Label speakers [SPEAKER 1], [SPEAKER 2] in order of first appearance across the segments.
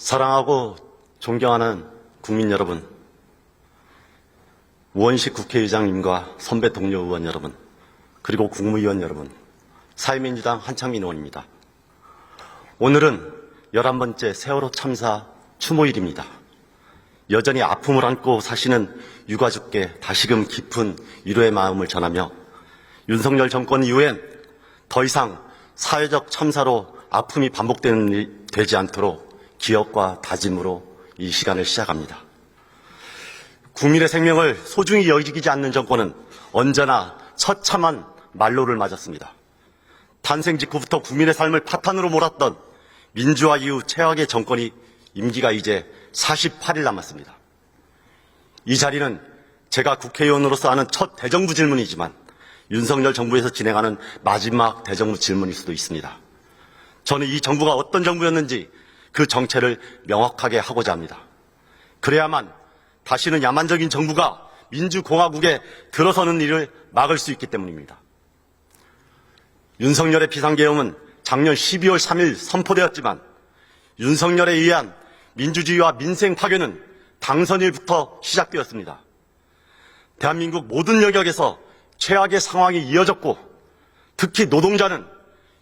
[SPEAKER 1] 사랑하고 존경하는 국민 여러분, 우원식 국회의장님과 선배 동료 의원 여러분, 그리고 국무위원 여러분, 사회민주당 한창민 의원입니다. 오늘은 11번째 세월호 참사 추모일입니다. 여전히 아픔을 안고 사시는 유가족께 다시금 깊은 위로의 마음을 전하며 윤석열 정권 이후엔 더 이상 사회적 참사로 아픔이 반복되는 일 되지 않도록 기억과 다짐으로 이 시간을 시작합니다. 국민의 생명을 소중히 여기지 않는 정권은 언제나 처참한 말로를 맞았습니다. 탄생 직후부터 국민의 삶을 파탄으로 몰았던 민주화 이후 최악의 정권이 임기가 이제 48일 남았습니다. 이 자리는 제가 국회의원으로서 하는 첫 대정부 질문이지만 윤석열 정부에서 진행하는 마지막 대정부 질문일 수도 있습니다. 저는 이 정부가 어떤 정부였는지 그 정체를 명확하게 하고자 합니다. 그래야만 다시는 야만적인 정부가 민주공화국에 들어서는 일을 막을 수 있기 때문입니다. 윤석열의 비상계엄은 작년 12월 3일 선포되었지만 윤석열에 의한 민주주의와 민생 파괴는 당선일부터 시작되었습니다. 대한민국 모든 영역에서 최악의 상황이 이어졌고 특히 노동자는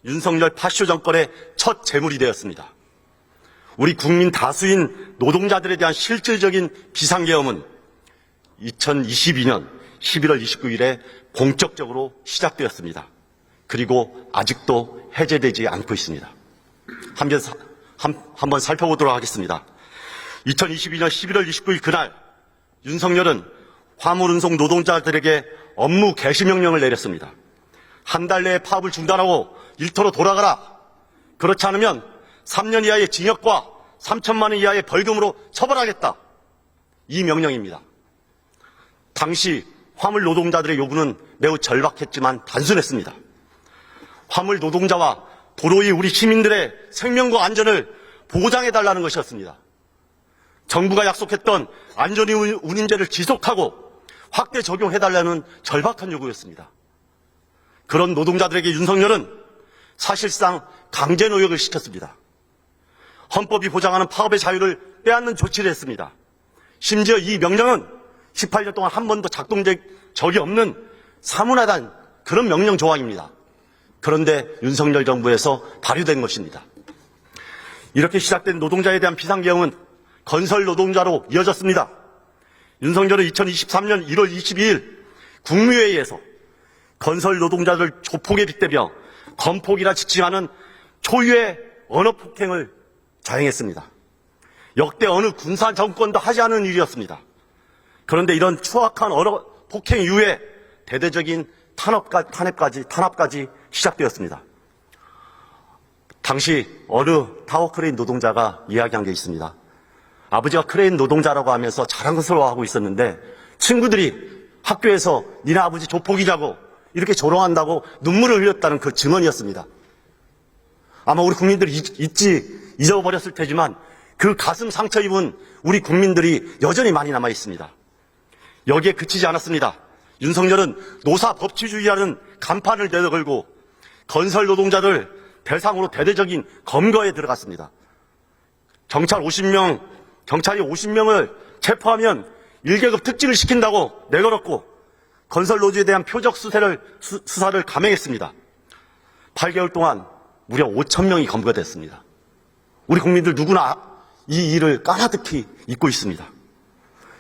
[SPEAKER 1] 윤석열 파쇼 정권의 첫 재물이 되었습니다. 우리 국민 다수인 노동자들에 대한 실질적인 비상계엄은 2022년 11월 29일에 본격적으로 시작되었습니다. 그리고 아직도 해제되지 않고 있습니다. 한번 살펴보도록 하겠습니다. 2022년 11월 29일 그날 윤석열은 화물운송 노동자들에게 업무 개시 명령을 내렸습니다. 한 달 내에 파업을 중단하고 일터로 돌아가라. 그렇지 않으면 3년 이하의 징역과 3천만 원 이하의 벌금으로 처벌하겠다. 이 명령입니다. 당시 화물 노동자들의 요구는 매우 절박했지만 단순했습니다. 화물 노동자와 도로 위 우리 시민들의 생명과 안전을 보장해달라는 것이었습니다. 정부가 약속했던 안전운임제를 지속하고 확대 적용해달라는 절박한 요구였습니다. 그런 노동자들에게 윤석열은 사실상 강제노역을 시켰습니다. 헌법이 보장하는 파업의 자유를 빼앗는 조치를 했습니다. 심지어 이 명령은 18년 동안 한 번도 작동된 적이 없는 사문화된 그런 명령 조항입니다. 그런데 윤석열 정부에서 발효된 것입니다. 이렇게 시작된 노동자에 대한 비상계엄은 건설 노동자로 이어졌습니다. 윤석열은 2023년 1월 22일 국무회의에서 건설 노동자들 조폭에 빗대며 건폭이라 지칭하는 초유의 언어폭행을 자행했습니다. 역대 어느 군사 정권도 하지 않은 일이었습니다. 그런데 이런 추악한 언어폭행 이후에 대대적인 탄압까지 시작되었습니다. 당시 어느 타워크레인 노동자가 이야기한 게 있습니다. 아버지가 크레인 노동자라고 하면서 자랑스러워하고 있었는데 친구들이 학교에서 니네 아버지 조폭이냐고 이렇게 조롱한다고 눈물을 흘렸다는 그 증언이었습니다. 아마 우리 국민들이 잊어버렸을 테지만 그 가슴 상처 입은 우리 국민들이 여전히 많이 남아 있습니다. 여기에 그치지 않았습니다. 윤석열은 노사 법치주의라는 간판을 내걸고 건설 노동자를 대상으로 대대적인 검거에 들어갔습니다. 경찰이 50명을 체포하면 1계급 특진을 시킨다고 내걸었고 건설 노조에 대한 표적 수사를 감행했습니다. 8개월 동안 무려 5,000명이 검거됐습니다. 우리 국민들 누구나 이 일을 까마득히 잊고 있습니다.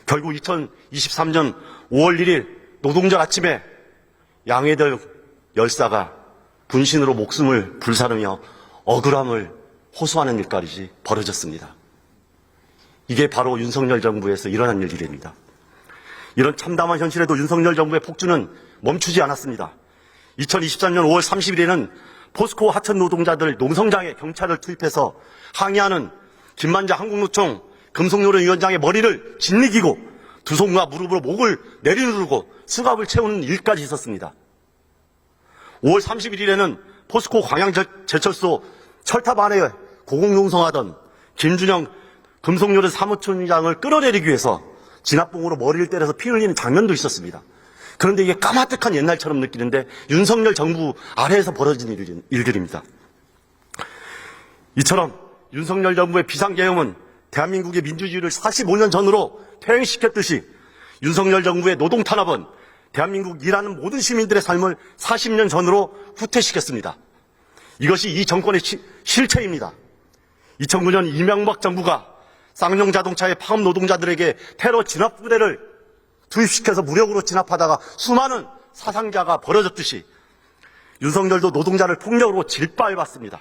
[SPEAKER 1] 결국 2023년 5월 1일 노동절 아침에 양해들 열사가 분신으로 목숨을 불사르며 억울함을 호소하는 일까지 벌어졌습니다. 이게 바로 윤석열 정부에서 일어난 일입니다. 이런 참담한 현실에도 윤석열 정부의 폭주는 멈추지 않았습니다. 2023년 5월 30일에는 포스코 하천 노동자들 농성장에 경찰을 투입해서 항의하는 김만자 한국노총 금속노련 위원장의 머리를 짓이기고 두 손과 무릎으로 목을 내리누르고 수갑을 채우는 일까지 있었습니다. 5월 31일에는 포스코 광양제철소 철탑 안에 고공농성하던 김준영 금속노련 사무총장을 끌어내리기 위해서 진압봉으로 머리를 때려서 피 흘리는 장면도 있었습니다. 그런데 이게 까마득한 옛날처럼 느끼는데 윤석열 정부 아래에서 벌어진 일들입니다. 이처럼 윤석열 정부의 비상계엄은 대한민국의 민주주의를 45년 전으로 퇴행시켰듯이 윤석열 정부의 노동 탄압은 대한민국 일하는 모든 시민들의 삶을 40년 전으로 후퇴시켰습니다. 이것이 이 정권의 실체입니다. 2009년 이명박 정부가 쌍용 자동차의 파업 노동자들에게 테러 진압부대를 투입시켜서 무력으로 진압하다가 수많은 사상자가 벌어졌듯이 윤석열도 노동자를 폭력으로 질바해봤습니다.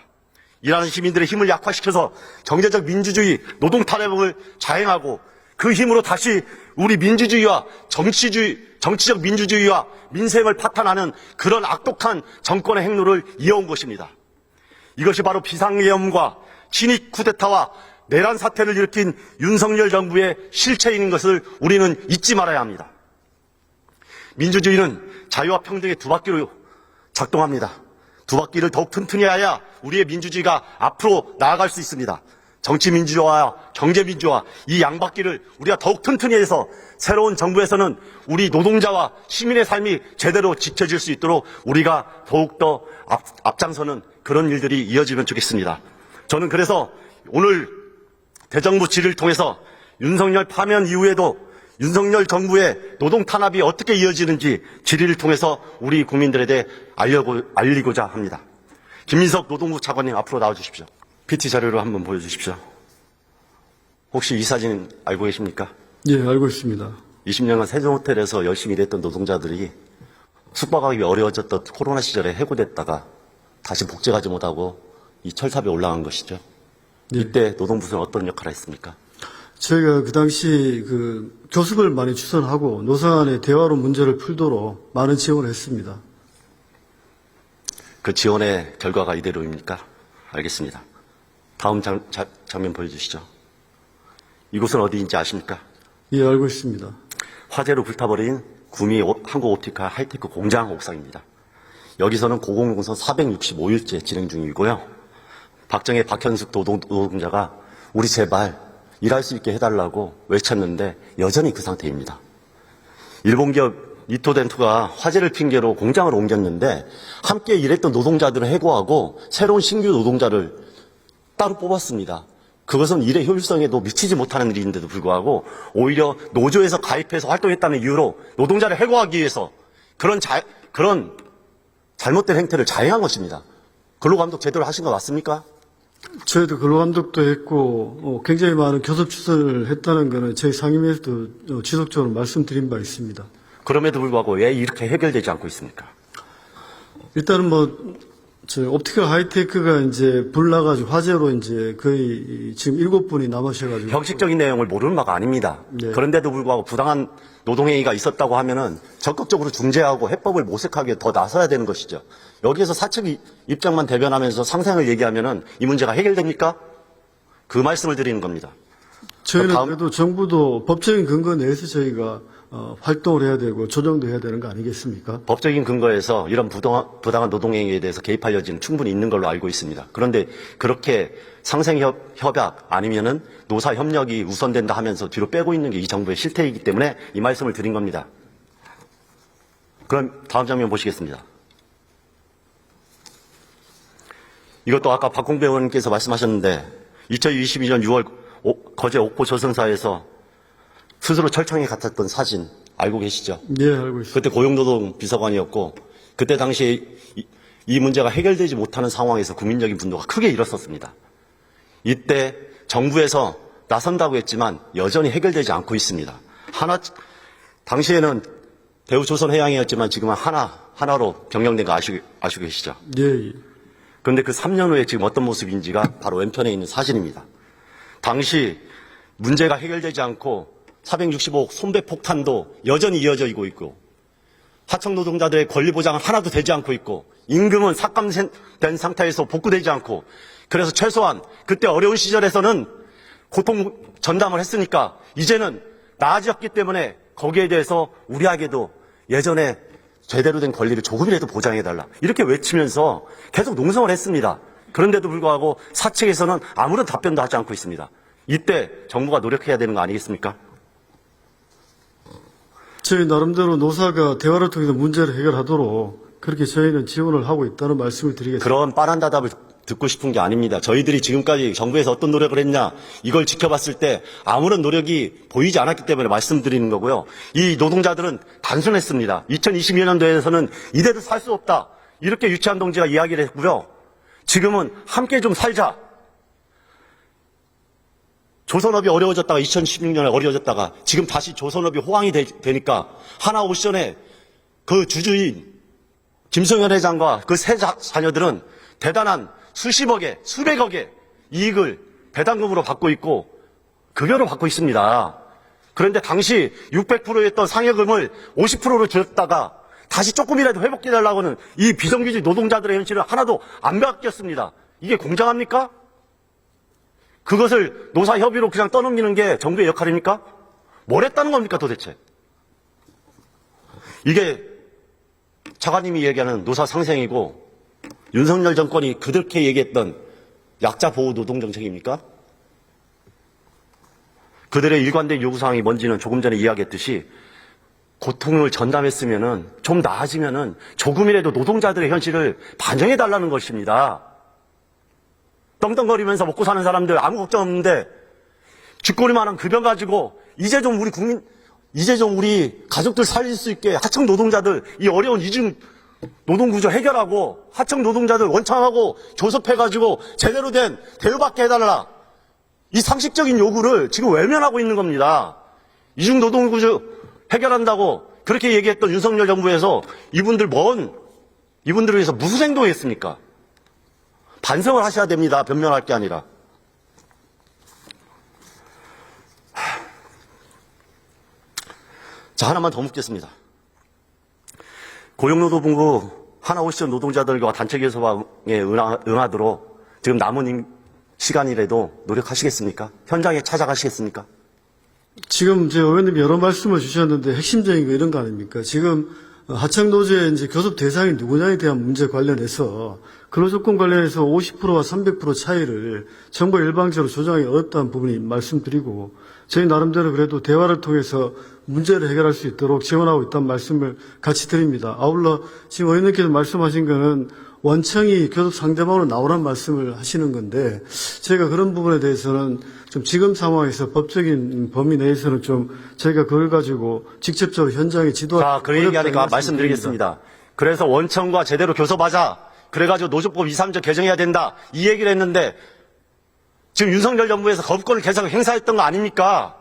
[SPEAKER 1] 일하는 시민들의 힘을 약화시켜서 경제적 민주주의, 노동 탄압을 자행하고 그 힘으로 다시 우리 민주주의와 정치적 민주주의와 민생을 파탄하는 그런 악독한 정권의 행로를 이어온 것입니다. 이것이 바로 비상계엄과 친위 쿠데타와 내란 사태를 일으킨 윤석열 정부의 실체인 것을 우리는 잊지 말아야 합니다. 민주주의는 자유와 평등의 두 바퀴로 작동합니다. 두 바퀴를 더욱 튼튼히 해야 우리의 민주주의가 앞으로 나아갈 수 있습니다. 정치민주화와 경제민주화 이 양바퀴를 우리가 더욱 튼튼히 해서 새로운 정부에서는 우리 노동자와 시민의 삶이 제대로 지켜질 수 있도록 우리가 더욱더 앞장서는 그런 일들이 이어지면 좋겠습니다. 저는 그래서 오늘 대정부 질의를 통해서 윤석열 파면 이후에도 윤석열 정부의 노동 탄압이 어떻게 이어지는지 질의를 통해서 우리 국민들에 대해 알리고자 합니다. 김민석 노동부 차관님 앞으로 나와주십시오. PT 자료로 한번 보여주십시오. 혹시 이 사진 알고 계십니까?
[SPEAKER 2] 예, 알고 있습니다.
[SPEAKER 1] 20년간 세종호텔에서 열심히 일했던 노동자들이 숙박하기 어려워졌던 코로나 시절에 해고됐다가 다시 복직하지 못하고 이 철탑에 올라간 것이죠.
[SPEAKER 2] 예.
[SPEAKER 1] 이때 노동부는 어떤 역할을 했습니까?
[SPEAKER 2] 저희가 그 당시 교섭을 많이 추선하고 노사 간의 대화로 문제를 풀도록 많은 지원을 했습니다.
[SPEAKER 1] 그 지원의 결과가 이대로입니까? 알겠습니다. 다음 장면 보여주시죠. 이곳은 어디인지 아십니까?
[SPEAKER 2] 예, 알고 있습니다.
[SPEAKER 1] 화재로 불타버린 구미 한국옵티카 하이테크 공장 옥상입니다. 여기서는 고공공선 465일째 진행 중이고요. 박정혜, 박현숙 노동자가 우리 제발 일할 수 있게 해달라고 외쳤는데 여전히 그 상태입니다. 일본 기업 이토덴토가 화재를 핑계로 공장을 옮겼는데 함께 일했던 노동자들을 해고하고 새로운 신규 노동자를 따로 뽑았습니다. 그것은 일의 효율성에도 미치지 못하는 일인데도 불구하고 오히려 노조에서 가입해서 활동했다는 이유로 노동자를 해고하기 위해서 그런 잘못된 행태를 자행한 것입니다. 근로감독 제대로 하신 거 맞습니까?
[SPEAKER 2] 저희도 근로감독도 했고 굉장히 많은 교섭 추선을 했다는 것은 저희 상임위에서도 지속적으로 말씀드린 바 있습니다.
[SPEAKER 1] 그럼에도 불구하고 왜 이렇게 해결되지 않고 있습니까?
[SPEAKER 2] 일단은 옵티컬 하이테크가 이제 불나가지고 화재로 이제 거의 지금 7분이 남으셔가지고.
[SPEAKER 1] 형식적인 내용을 모르는 바가 아닙니다.
[SPEAKER 2] 네.
[SPEAKER 1] 그런데도 불구하고 부당한 노동행위가 있었다고 하면은 적극적으로 중재하고 해법을 모색하기에 더 나서야 되는 것이죠. 여기에서 사측 입장만 대변하면서 상생을 얘기하면은 이 문제가 해결됩니까? 그 말씀을 드리는 겁니다.
[SPEAKER 2] 저희는 그래도 정부도 법적인 근거 내에서 저희가 활동을 해야 되고 조정도 해야 되는 거 아니겠습니까?
[SPEAKER 1] 법적인 근거에서 이런 부당한 노동행위에 대해서 개입할 여지는 충분히 있는 걸로 알고 있습니다. 그런데 그렇게 상생협약 아니면은 노사협력이 우선된다 하면서 뒤로 빼고 있는 게 이 정부의 실태이기 때문에 이 말씀을 드린 겁니다. 그럼 다음 장면 보시겠습니다. 이것도 아까 박홍배 의원님께서 말씀하셨는데 2022년 6월 거제 옥포 저승사에서 스스로 철창에 갇혔던 사진 알고 계시죠?
[SPEAKER 2] 네, 알고 있습니다.
[SPEAKER 1] 그때 고용노동 비서관이었고 그때 당시에 이 문제가 해결되지 못하는 상황에서 국민적인 분노가 크게 일었었습니다. 이때 정부에서 나선다고 했지만 여전히 해결되지 않고 있습니다. 당시에는 대우조선해양이었지만 지금은 하나로 변경된 거 아시고 계시죠?
[SPEAKER 2] 예.
[SPEAKER 1] 그런데 그 3년 후에 지금 어떤 모습인지가 바로 왼편에 있는 사진입니다. 당시 문제가 해결되지 않고 465억 손배폭탄도 여전히 이어지고 있고 하청 노동자들의 권리 보장은 하나도 되지 않고 있고 임금은 삭감된 상태에서 복구되지 않고 그래서 최소한 그때 어려운 시절에서는 고통 전담을 했으니까 이제는 나아졌기 때문에 거기에 대해서 우리에게도 예전에 제대로 된 권리를 조금이라도 보장해달라 이렇게 외치면서 계속 농성을 했습니다. 그런데도 불구하고 사측에서는 아무런 답변도 하지 않고 있습니다. 이때 정부가 노력해야 되는 거 아니겠습니까?
[SPEAKER 2] 저희 나름대로 노사가 대화를 통해서 문제를 해결하도록 그렇게 저희는 지원을 하고 있다는 말씀을 드리겠습니다.
[SPEAKER 1] 그런 빤한 답을 듣고 싶은 게 아닙니다. 저희들이 지금까지 정부에서 어떤 노력을 했냐 이걸 지켜봤을 때 아무런 노력이 보이지 않았기 때문에 말씀드리는 거고요. 이 노동자들은 단순했습니다. 2022년도에서는 이대로 살 수 없다. 이렇게 유치한 동지가 이야기를 했고요. 지금은 함께 좀 살자. 조선업이 어려워졌다가 2016년에 어려워졌다가 지금 다시 조선업이 호황이 되니까 하나오션의 그 주주인 김성현 회장과 그 세 자녀들은 대단한 수십억의 수백억의 이익을 배당금으로 받고 있고 급여로 받고 있습니다. 그런데 당시 600%였던 상여금을 50%로 줄였다가 다시 조금이라도 회복해달라고는 이 비정규직 노동자들의 현실은 하나도 안 바뀌었습니다. 이게 공정합니까? 그것을 노사협의로 그냥 떠넘기는 게 정부의 역할입니까? 뭘 했다는 겁니까 도대체? 이게 차관님이 얘기하는 노사 상생이고 윤석열 정권이 그렇게 얘기했던 약자 보호 노동 정책입니까? 그들의 일관된 요구사항이 뭔지는 조금 전에 이야기했듯이 고통을 전담했으면은 좀 나아지면은 조금이라도 노동자들의 현실을 반영해달라는 것입니다. 떵떵거리면서 먹고 사는 사람들 아무 걱정 없는데 쥐꼬리만한 급여 가지고 이제 좀 우리 가족들 살릴 수 있게 하청 노동자들 이 어려운 이중 노동구조 해결하고 하청 노동자들 원창하고 조섭해가지고 제대로 된 대우받게 해달라. 이 상식적인 요구를 지금 외면하고 있는 겁니다. 이중 노동구조 해결한다고 그렇게 얘기했던 윤석열 정부에서 이분들을 위해서 무슨 행동을 했습니까? 반성을 하셔야 됩니다. 변명할 게 아니라. 자, 하나만 더 묻겠습니다. 고용노동부 하나오션 노동자들과 단체 교섭에 응하도록 지금 남은 시간이라도 노력하시겠습니까? 현장에 찾아가시겠습니까?
[SPEAKER 2] 지금 이제 의원님이 여러 말씀을 주셨는데 핵심적인 거 이런 거 아닙니까? 지금 하청노조의 이제 교섭 대상이 누구냐에 대한 문제 관련해서 근로조건 관련해서 50%와 300% 차이를 정부가 일방적으로 조정하기 어렵다는 부분이 말씀드리고 저희 나름대로 그래도 대화를 통해서 문제를 해결할 수 있도록 지원하고 있다는 말씀을 같이 드립니다. 아울러 지금 의원님께서 말씀하신 거는 원청이 교섭 상대방으로 나오란 말씀을 하시는 건데 저희가 그런 부분에 대해서는 좀 지금 상황에서 법적인 범위 내에서는 좀 저희가 그걸 가지고 직접적으로 현장에 지도할
[SPEAKER 1] 자, 그 얘기하니까 말씀드리겠습니다. 그래서 원청과 제대로 교섭하자. 그래가지고 노조법 2, 3조 개정해야 된다. 이 얘기를 했는데 지금 윤석열 정부에서 거부권을 계속 행사했던 거 아닙니까?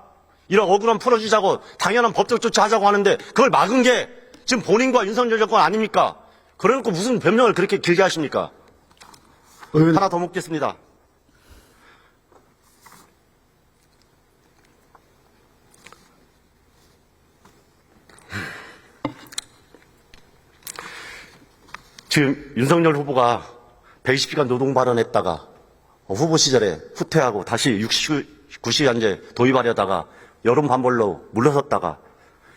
[SPEAKER 1] 이런 억울함 풀어주자고 당연한 법적 조치하자고 하는데 그걸 막은 게 지금 본인과 윤석열 정권 아닙니까? 그래놓고 무슨 변명을 그렇게 길게 하십니까? 하나 더 묻겠습니다. 지금 윤석열 후보가 120시간 노동 발언했다가 후보 시절에 후퇴하고 다시 69시간제 도입하려다가 여론 반발로 물러섰다가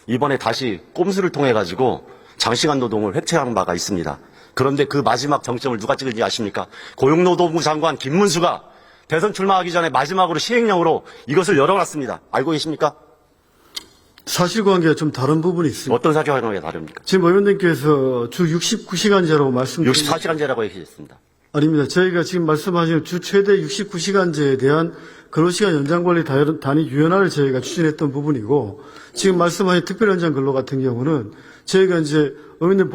[SPEAKER 1] 이번에 다시 꼼수를 통해 가지고 장시간 노동을 획책한 바가 있습니다. 그런데 그 마지막 정점을 누가 찍은지 아십니까? 고용노동부 장관 김문수가 대선 출마하기 전에 마지막으로 시행령으로 이것을 열어놨습니다. 알고 계십니까?
[SPEAKER 2] 사실관계가 좀 다른 부분이 있습니다.
[SPEAKER 1] 어떤 사실관계가 다릅니까?
[SPEAKER 2] 지금 의원님께서 주 69시간제라고 말씀드린
[SPEAKER 1] 64시간제라고 얘기했습니다.
[SPEAKER 2] 아닙니다. 저희가 지금 말씀하신 주 최대 69시간제에 대한 근로시간 연장관리 단위 유연화를 저희가 추진했던 부분이고 지금 말씀하신 특별연장 근로 같은 경우는 저희가 이제 의원님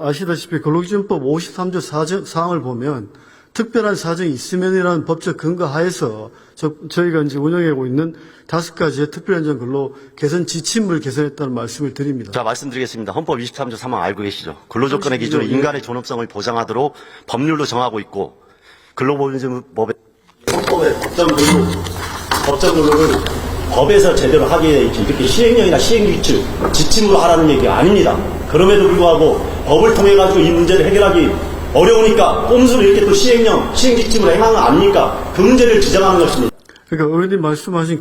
[SPEAKER 2] 아시다시피 근로기준법 53조 사항을 보면 특별한 사정이 있으면이라는 법적 근거 하에서 저희가 이제 운영하고 있는 5가지의 특별연장 근로 개선 지침을 개선했다는 말씀을 드립니다.
[SPEAKER 1] 자, 말씀드리겠습니다. 헌법 23조 3항 알고 계시죠? 근로조건의 기준은 인간의 존엄성을 보장하도록 법률로 정하고 있고 근로보증법의 헌법의 법정 근로를 법에서 제대로 하게 돼 있지 이렇게 시행령이나 시행규칙 지침으로 하라는 얘기가 아닙니다. 그럼에도 불구하고 법을 통해 가지고 이 문제를 해결하기 어려우니까 꼼수로 이렇게 또 시행령, 시행지침을 행하는 거 아닙니까? 그 문제를 지적하는 것입니다.
[SPEAKER 2] 그러니까 의원님 말씀하신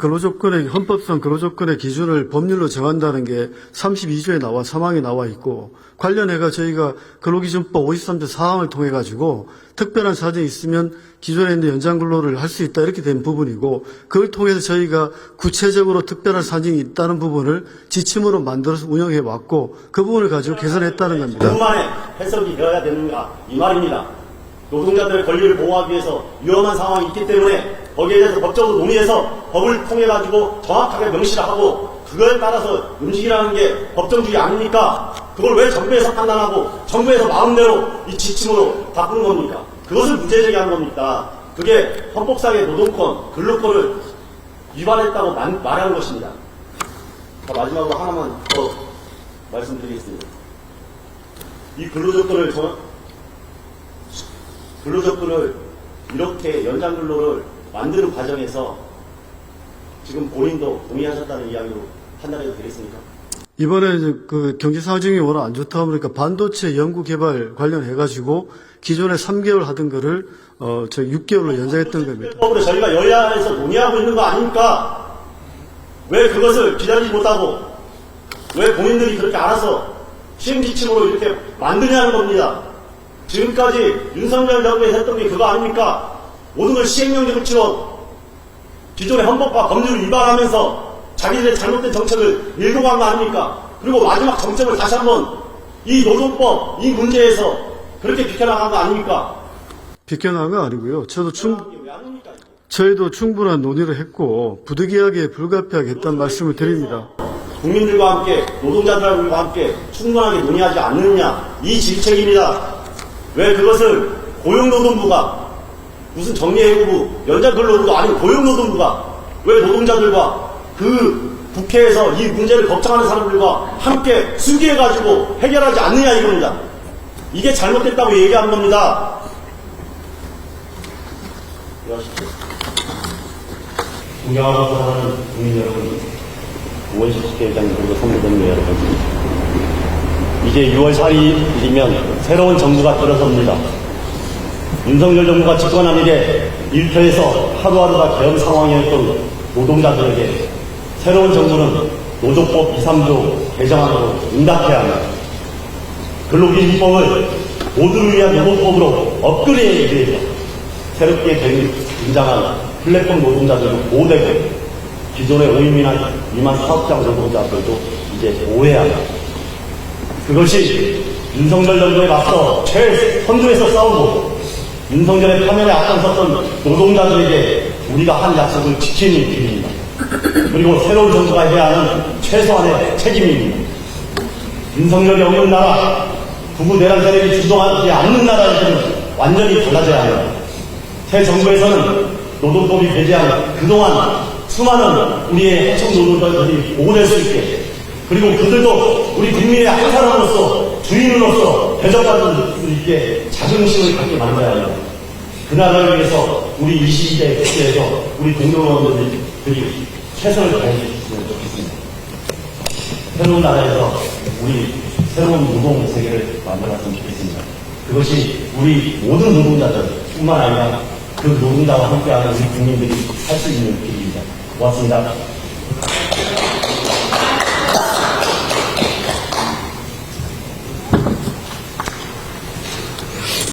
[SPEAKER 2] 헌법상 근로조건의 기준을 법률로 정한다는 게 32조에 나와 사망에 나와 있고 관련해가 저희가 근로기준법 53조 사항을 통해 가지고 특별한 사정이 있으면 기존에 있는 연장 근로를 할 수 있다 이렇게 된 부분이고 그걸 통해서 저희가 구체적으로 특별한 사정이 있다는 부분을 지침으로 만들어서 운영해 왔고 그 부분을 가지고 개선했다는 겁니다.
[SPEAKER 1] 그만의 해석이 되어야 되는가 이 말입니다. 노동자들의 권리를 보호하기 위해서 위험한 상황이 있기 때문에 거기에 대해서 법적으로 논의해서 법을 통해가지고 정확하게 명시를 하고 그거에 따라서 움직이라는 게 법정주의 아닙니까? 그걸 왜 정부에서 판단하고 정부에서 마음대로 이 지침으로 바꾸는 겁니까? 그것을 문제제기하는 겁니까? 그게 헌법상의 노동권, 근로권을 위반했다고 말하는 것입니다. 자, 마지막으로 하나만 더 말씀드리겠습니다. 이 근로조건을 이렇게 연장 근로를 만드는 과정에서 지금 본인도 동의하셨다는 이야기로 판단해도 되겠습니까?
[SPEAKER 2] 이번에 이제 그 경제 사정이 워낙 안 좋다 보니까 반도체 연구 개발 관련해가지고 기존에 3개월 하던 거를 저 6개월로 연장했던 겁니다.
[SPEAKER 1] 법으로 저희가 여야 안에서 논의하고 있는 거 아닙니까? 왜 그것을 기다리지 못하고 왜 본인들이 그렇게 알아서 시행지침으로 이렇게 만드냐는 겁니다. 지금까지 윤석열 정부에서 했던 게 그거 아닙니까? 모든 걸 시행령제로 치러 기존의 헌법과 법률을 위반하면서 자기들의 잘못된 정책을 밀고 간 거 아닙니까? 그리고 마지막 정책을 다시 한번 이 노동법, 이 문제에서 그렇게 비켜나간 거 아닙니까?
[SPEAKER 2] 비켜나간 거 아니고요.
[SPEAKER 1] 왜 안 합니까?
[SPEAKER 2] 저희도 충분한 논의를 했고 부득이하게 불가피하게 했다는 말씀을 드립니다.
[SPEAKER 1] 국민들과 함께 노동자들과 함께 충분하게 논의하지 않느냐 이 질책입니다. 왜 그것을 고용노동부가 무슨 정리해고부 연장근로부도 아닌 고용노동부가 왜 노동자들과 그 국회에서 이 문제를 걱정하는 사람들과 함께 수기해가지고 해결하지 않느냐 이겁니다. 이게 잘못됐다고 얘기하는 겁니다. 존경하고 사랑하는 국민 여러분, 5월 17일 회장 그리고 선무동료 여러분, 이제 6월 4일이면 새로운 정부가 들어섭니다. 윤석열 정부가 집권한 이래 일터에서 하루하루가 계엄 상황이었던 노동자들에게 새로운 정부는 노조법 2, 3조 개정안으로 응답해야 합니다. 근로기준법을 모두를 위한 노동법으로 업그레이드해서 새롭게 등장한 플랫폼 노동자들도 보호되고 기존의 5인 미만 사업장 노동자들도 이제 보호해야 합니다. 그것이 윤석열 정부에 맞서 최선두에서 싸우고 윤석열의 파멸에 앞장섰던 노동자들에게 우리가 한 약속을 지키는 길입니다. 그리고 새로운 정부가 해야 하는 최소한의 책임입니다. 윤석열이 없는 나라, 부부 내란 세력이 주도하지 않는 나라에서는 완전히 달라져야 합니다. 새 정부에서는 노동법이 배제한 그동안 수많은 우리의 해청 노동자들이 보호될 수 있게, 그리고 그들도 우리 국민의 한 사람으로서 주인으로서 대접받을 수 있게 자긍심을 갖게 만들어야 합니다. 그 나라를 위해서 우리 22대 국회에서 우리 동료원들이 최선을 다해주셨으면 좋겠습니다. 새로운 나라에서 우리 새로운 노동 세계를 만들어갔으면 좋겠습니다. 그것이 우리 모든 노동자들뿐만 아니라 그 노동자와 함께하는 우리 국민들이 할 수 있는 길입니다. 고맙습니다.